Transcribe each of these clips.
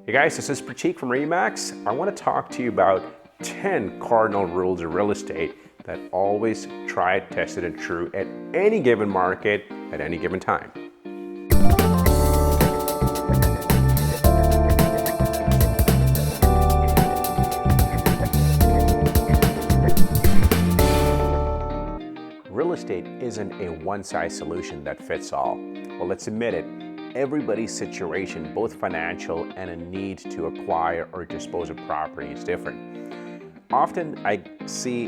Hey guys, this is Prateek from Remax. I want to talk to you about 10 cardinal rules of real estate that always tried, tested, and true at any given market at any given time. Real estate isn't a one-size solution that fits all. Well, let's admit it. Everybody's situation, both financial and a need to acquire or dispose of property, is different. Often I see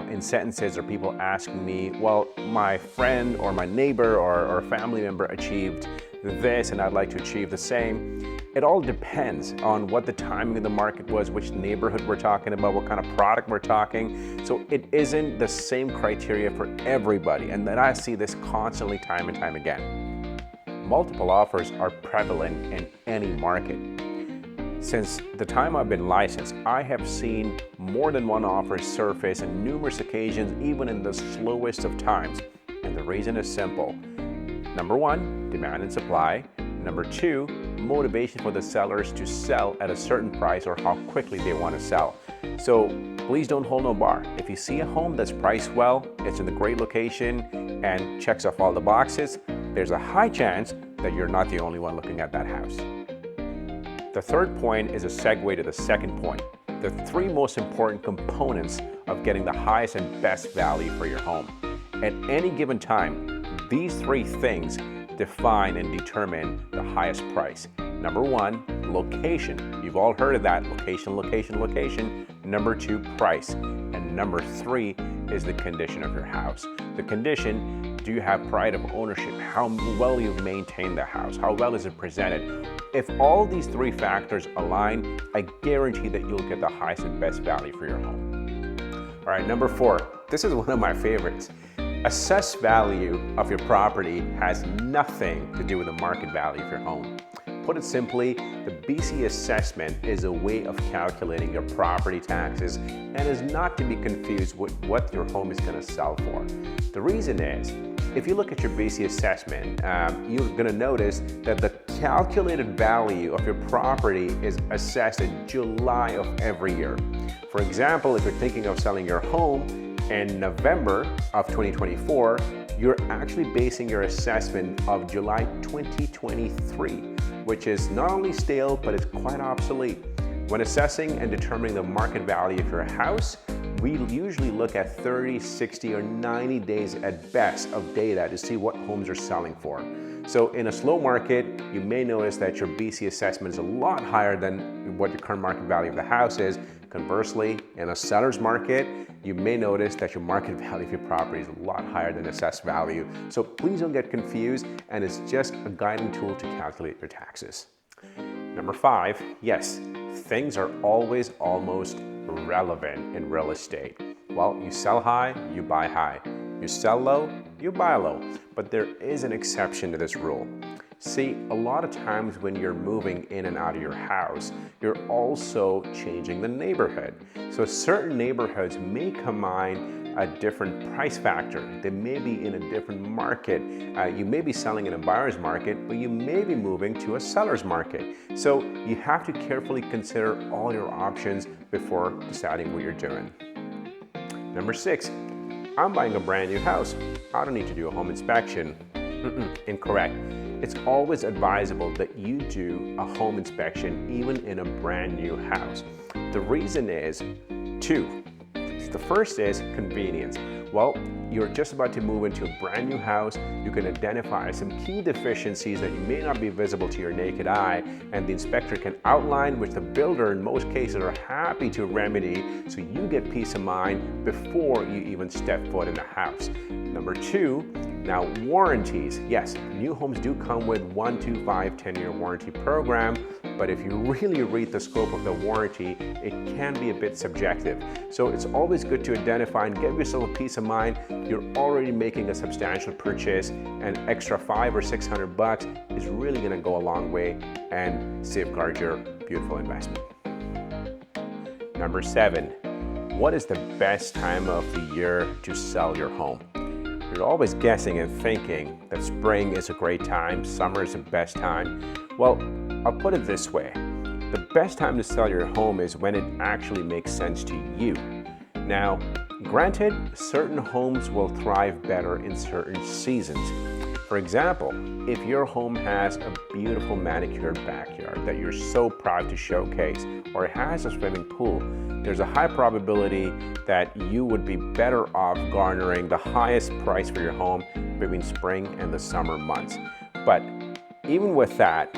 in sentences or people asking me, well, my friend or my neighbor or family member achieved this and I'd like to achieve the same. It all depends on what the timing of the market was, which neighborhood we're talking about, what kind of product we're talking. So it isn't the same criteria for everybody. And then I see this constantly time and time again. Multiple offers are prevalent in any market. Since the time I've been licensed, I have seen more than one offer surface on numerous occasions, even in the slowest of times. And the reason is simple. Number one, demand and supply. Number two, motivation for the sellers to sell at a certain price or how quickly they want to sell. So please don't hold no bar. If you see a home that's priced well, it's in a great location and checks off all the boxes, there's a high chance that you're not the only one looking at that house. The third point is a segue to the second point. The three most important components of getting the highest and best value for your home. At any given time, these three things define and determine the highest price. Number one, location. You've all heard of that. Location, location, location. Number two, price. And number three is the condition of your house. The condition, do you have pride of ownership? How well you've maintained the house? How well is it presented? If all these three factors align, I guarantee that you'll get the highest and best value for your home. All right, number four. This is one of my favorites. Assessed value of your property has nothing to do with the market value of your home. Put it simply, the BC assessment is a way of calculating your property taxes and is not to be confused with what your home is going to sell for. The reason is, if you look at your BC assessment, you're going to notice that the calculated value of your property is assessed in July of every year. For example, if you're thinking of selling your home in November of 2024, you're actually basing your assessment of July 2023, which is not only stale, but it's quite obsolete. When assessing and determining the market value of your house, we usually look at 30, 60, or 90 days at best of data to see what homes are selling for. So in a slow market, you may notice that your BC assessment is a lot higher than what your current market value of the house is. Conversely, in a seller's market, you may notice that your market value of your property is a lot higher than assessed value. So please don't get confused, and it's just a guiding tool to calculate your taxes. Number five, yes, things are always almost relevant in real estate. Well, you sell high, you buy high. You sell low, you buy low. But there is an exception to this rule. See, a lot of times when you're moving in and out of your house, you're also changing the neighborhood. So certain neighborhoods may combine a different price factor. They may be in a different market. You may be selling in a buyer's market, but you may be moving to a seller's market. So you have to carefully consider all your options before deciding what you're doing. Number six, I'm buying a brand new house. I don't need to do a home inspection. Incorrect. It's always advisable that you do a home inspection even in a brand new house. The reason is two. The first is convenience. Well, you're just about to move into a brand new house. You can identify some key deficiencies that may not be visible to your naked eye, and the inspector can outline, which the builder in most cases are happy to remedy, so you get peace of mind before you even step foot in the house. Number two, now warranties. Yes, new homes do come with 1 to 5, 10-year warranty program, but if you really read the scope of the warranty, it can be a bit subjective. So it's always good to identify and give yourself a peace of mind. You're already making a substantial purchase, and extra $500 or $600 is really gonna go a long way and safeguard your beautiful investment. Number seven, what is the best time of the year to sell your home? You're always guessing and thinking that spring is a great time, summer is the best time. Well, I'll put it this way. The best time to sell your home is when it actually makes sense to you. Now, granted, certain homes will thrive better in certain seasons. For example, if your home has a beautiful manicured backyard that you're so proud to showcase, or it has a swimming pool, there's a high probability that you would be better off garnering the highest price for your home between spring and the summer months. But even with that,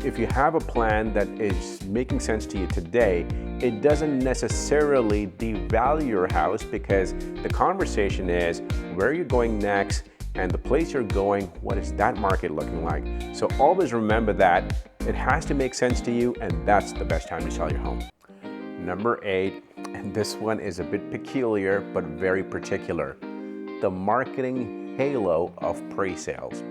if you have a plan that is making sense to you today, it doesn't necessarily devalue your house, because the conversation is, where are you going next? And the place you're going, what is that market looking like? So always remember that it has to make sense to you, and that's the best time to sell your home. Number 8, and this one is a bit peculiar but very particular, the marketing halo of pre-sales.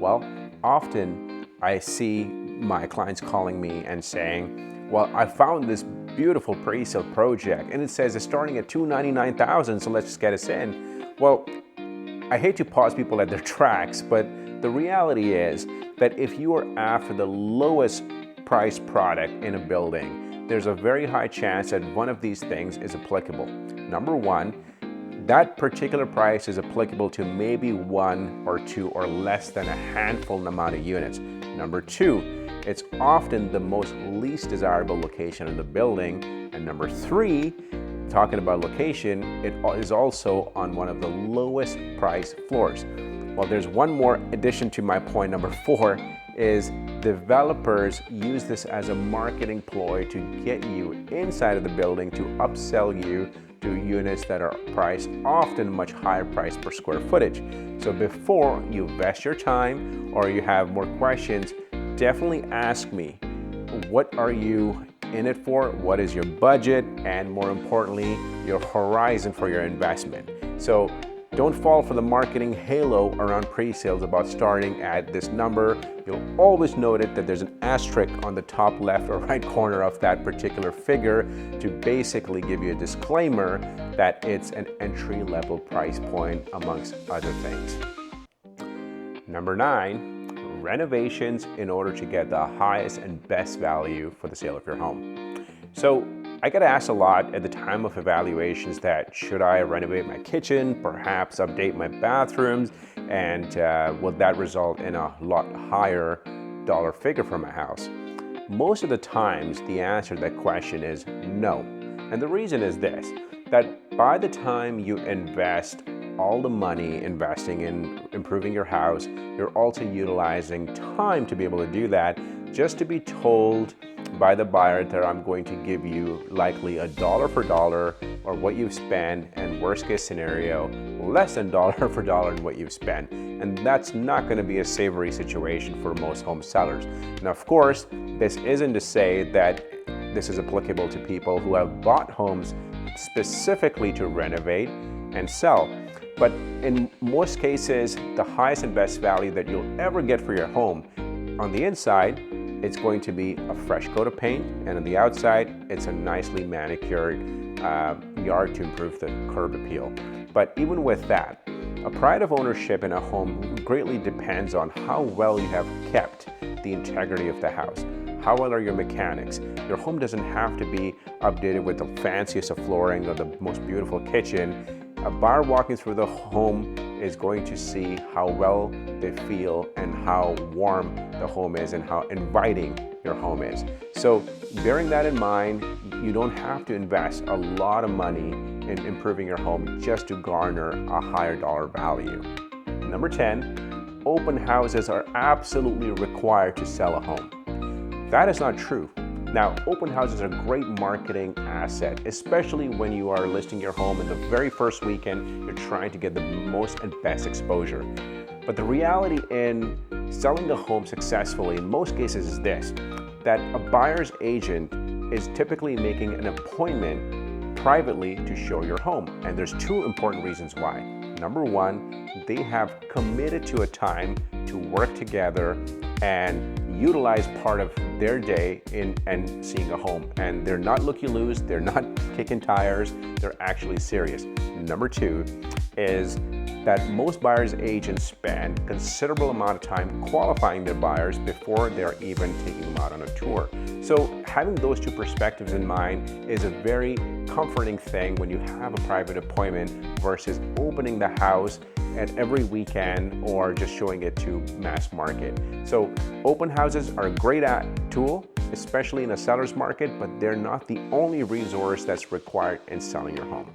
Well, often I see my clients calling me and saying, well, I found this beautiful pre-sale project and it says it's starting at $299,000, so let's just get us in. Well, I hate to pause people at their tracks, but the reality is that if you are after the lowest price product in a building, there's a very high chance that one of these things is applicable. Number one, that particular price is applicable to maybe 1 or 2 or less than a handful amount of units. Number two, it's often the most least desirable location in the building. And number 3, talking about location, it is also on one of the lowest price floors. Well, there's one more addition to my point. Number 4 is developers use this as a marketing ploy to get you inside of the building, to upsell you to units that are priced often much higher price per square footage. So before you invest your time or you have more questions, definitely ask me, what are you in it for? What is your budget? And more importantly, your horizon for your investment. So don't fall for the marketing halo around pre-sales about starting at this number. You'll always note that there's an asterisk on the top left or right corner of that particular figure to basically give you a disclaimer that it's an entry-level price point amongst other things. Number 9, renovations in order to get the highest and best value for the sale of your home. So I get asked a lot at the time of evaluations that, should I renovate my kitchen, perhaps update my bathrooms, and will that result in a lot higher dollar figure for my house? Most of the times the answer to that question is no. And the reason is this, that by the time you invest all the money investing in improving your house, you're also utilizing time to be able to do that, just to be told by the buyer that I'm going to give you likely a dollar for dollar or what you've spent, and worst case scenario, less than dollar for dollar in what you've spent. And that's not going to be a savory situation for most home sellers. Now, of course, this isn't to say that this is applicable to people who have bought homes specifically to renovate and sell. But in most cases, the highest and best value that you'll ever get for your home, on the inside, it's going to be a fresh coat of paint, and on the outside, it's a nicely manicured yard to improve the curb appeal. But even with that, a pride of ownership in a home greatly depends on how well you have kept the integrity of the house. How well are your mechanics? Your home doesn't have to be updated with the fanciest of flooring or the most beautiful kitchen. A buyer walking through the home is going to see how well they feel and how warm the home is and how inviting your home is. So bearing that in mind, you don't have to invest a lot of money in improving your home just to garner a higher dollar value. Number 10, open houses are absolutely required to sell a home. That is not true. Now, open houses are a great marketing asset, especially when you are listing your home in the very first weekend. You're trying to get the most and best exposure. But the reality in selling a home successfully in most cases is this, that a buyer's agent is typically making an appointment privately to show your home. And there's 2 important reasons why. Number 1, they have committed to a time to work together and utilize part of their day in and seeing a home. And they're not looky-loos, they're not kicking tires, they're actually serious. Number 2 is that most buyers agents spend considerable amount of time qualifying their buyers before they're even taking them out on a tour. So having those two perspectives in mind is a very comforting thing when you have a private appointment versus opening the house at every weekend or just showing it to mass market. So open houses are a great tool, especially in a seller's market, but they're not the only resource that's required in selling your home.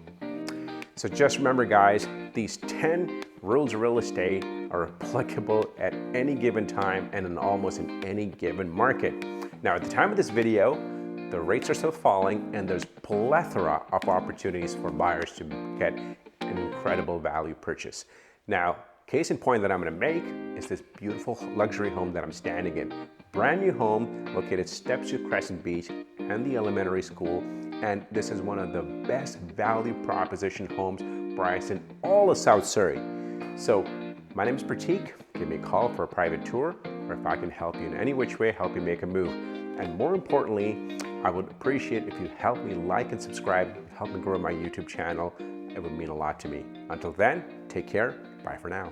So just remember, guys, these 10 rules of real estate are applicable at any given time and in almost in any given market. Now, at the time of this video, the rates are still falling and there's plethora of opportunities for buyers to get an incredible value purchase. Now, case in point that I'm going to make is this beautiful luxury home that I'm standing in. Brand new home located steps to Crescent Beach and the elementary school, and this is one of the best value proposition homes priced in all of South Surrey. So my name is Prateek. Give me a call for a private tour, or if I can help you in any which way, help you make a move. And more importantly, I would appreciate if you help me like and subscribe, help me grow my YouTube channel. It would mean a lot to me. Until then, take care. Bye for now.